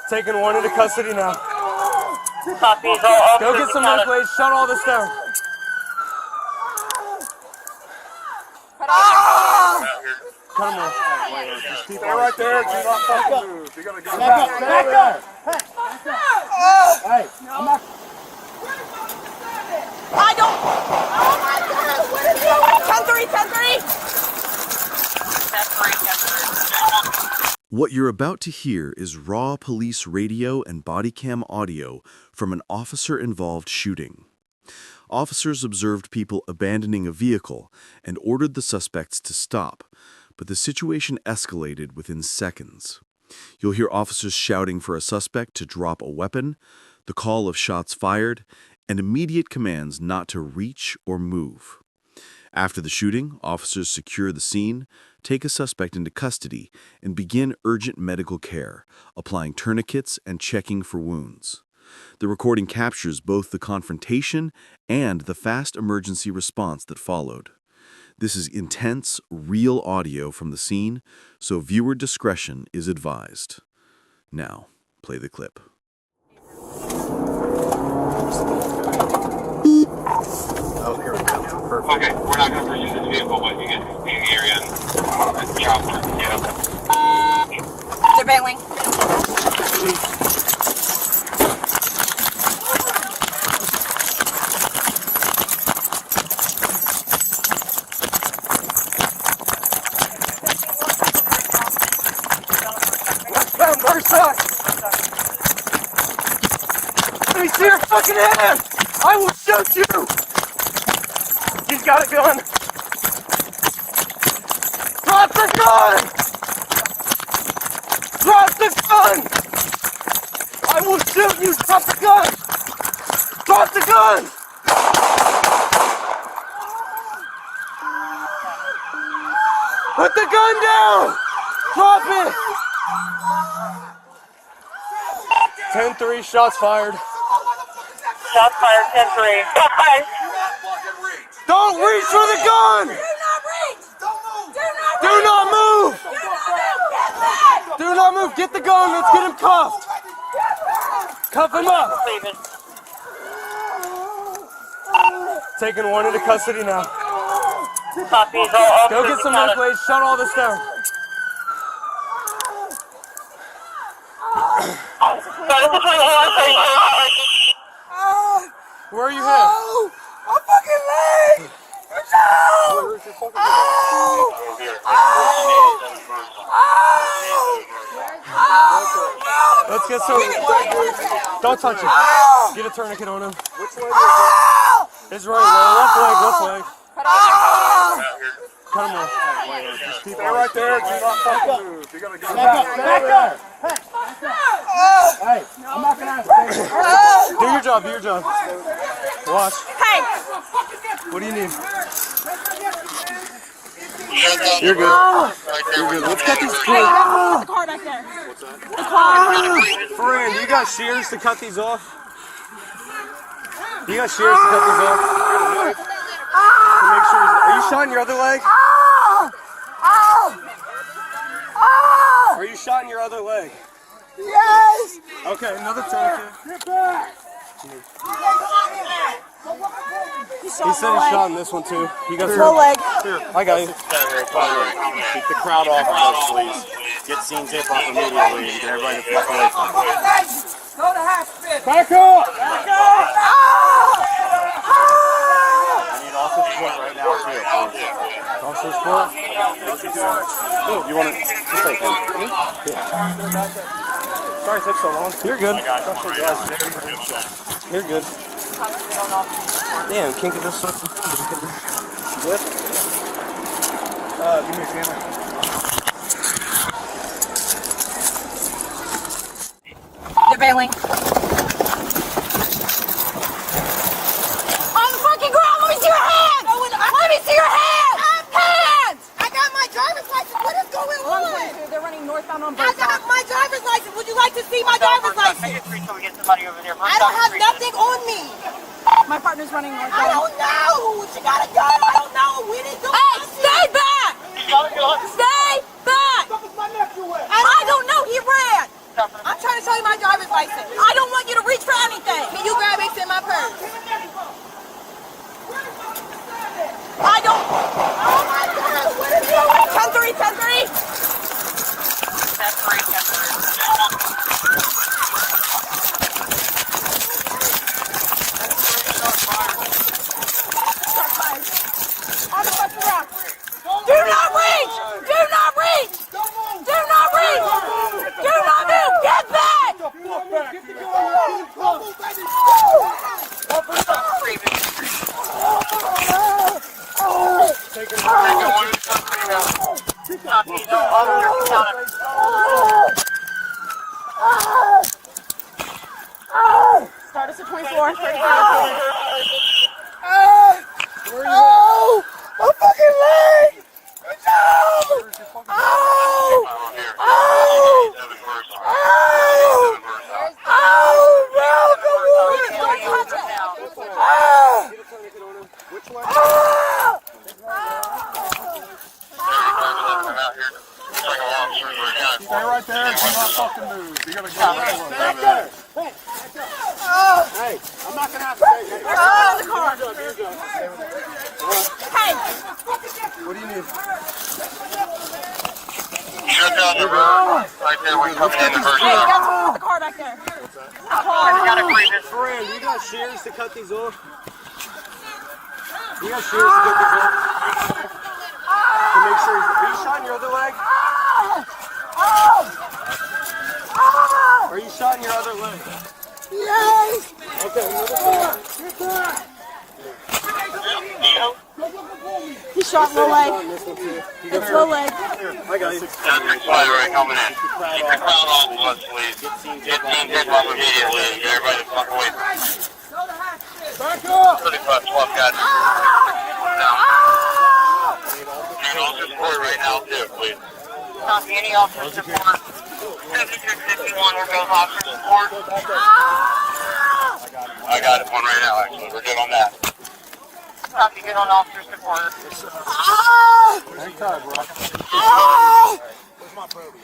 Taking one into custody now. Copies. Go get some medical aid. Shut all this down. Cut him off. Stay right there. Do not fucking move. You gotta go back up. Hey, I'm not. I don't. Oh my God! What is it? 10-3, 10-3. What you're about to hear is raw police radio and bodycam audio from an officer-involved shooting. Officers observed people abandoning a vehicle and ordered the suspects to stop, but the situation escalated within seconds. You'll hear officers shouting for a suspect to drop a weapon, the call of shots fired, and immediate commands not to reach or move. After the shooting, officers secure the scene, take a suspect into custody, and begin urgent medical care, applying tourniquets and checking for wounds. The recording captures both the confrontation and the fast emergency response that followed. This is intense, real audio from the scene, so viewer discretion is advised. Now, play the clip. Oh, here we go. Perfect. Okay, we're not going to pursue this vehicle, but you can be in the area and chop her. Yeah. They're bailing. Westbound, Burstock! Let me see your fucking hand! I will shoot you! He's got a gun! Drop the gun! Drop the gun! I will shoot you! Drop the gun! Drop the gun! Put the gun down! Drop it! 10-3, shots fired. Shots fired, 10-3. Don't reach for the gun! Do not reach! Do not move! Do not move! Get the gun! Let's get him cuffed! Cuff him up! Taking one into custody now. Copies. Go get some medical aid. Shut all this down. Where are you headed? Oh, my fucking leg! No! Let's get some. Don't touch it. Get a tourniquet on him. Which leg is it? His right leg. Left leg. Cut him off. Stay right there. Do not fucking move. You gotta go back up. Hey, I'm not gonna ask you. Do your job. Watch. Hey! What do you need? You're good. Let's cut these two. The car back there. What's that? The car. Friend, you got shears to cut these off? You got shears to cut these off? To make sure are you shot in your other leg? Are you shot in your other leg? Yes! Okay, another tourniquet. Get back! He said he's shot in this one too. You got Low leg. I got you. Keep the crowd off of us, please. Get scene tape off immediately and get everybody to fuck away from us. Go to half-spin. Back up! I need officer support right now, too. Officer support? You want to just say Sorry it took so long. You're good. You're good. Damn, can't get this stuff. Good. Give me a camera. They're bailing. On the fucking ground! Let me see your hands! Let me see your hands! Hands! I got my driver's license. What is going on? They're running northbound on Burstock. I got my driver's license. Would you like to see my driver's license? I don't have nothing on me. My partner's running northbound. I don't know. She got a gun. I don't know. We didn't do it. Hey, stay back! Stay back! I don't know. He ran. I'm trying to show you my taking Start us at 24. Oh! My fucking leg! No! Oh! Oh! Oh! Bro, come on! Which one? Stay right there and do not fucking move. You gotta go back there. Hey, I'm not gonna have to take it. Hey! What do you need? Shut down the road right there when coming in the first Hey, time. that's the car back there. Friend, you got shears to cut these off? You got shears to cut these off? To make sure are you shot in your other leg? Are you shot in your other leg? Yes! Okay, He shot low leg. It's low leg. I got you. That's right coming in. Keep the crowd off of us, please. Get scenes hip off immediately. Get everybody the fuck away from us. Back up! 35 12 guys. Now. Need officer support right now, too, please. Copy any officer support. 7651, we're going officer support. I got it, one right now, actually. We're good on that. Copy, good on officer support. Hang tight, bro. Where's my probe?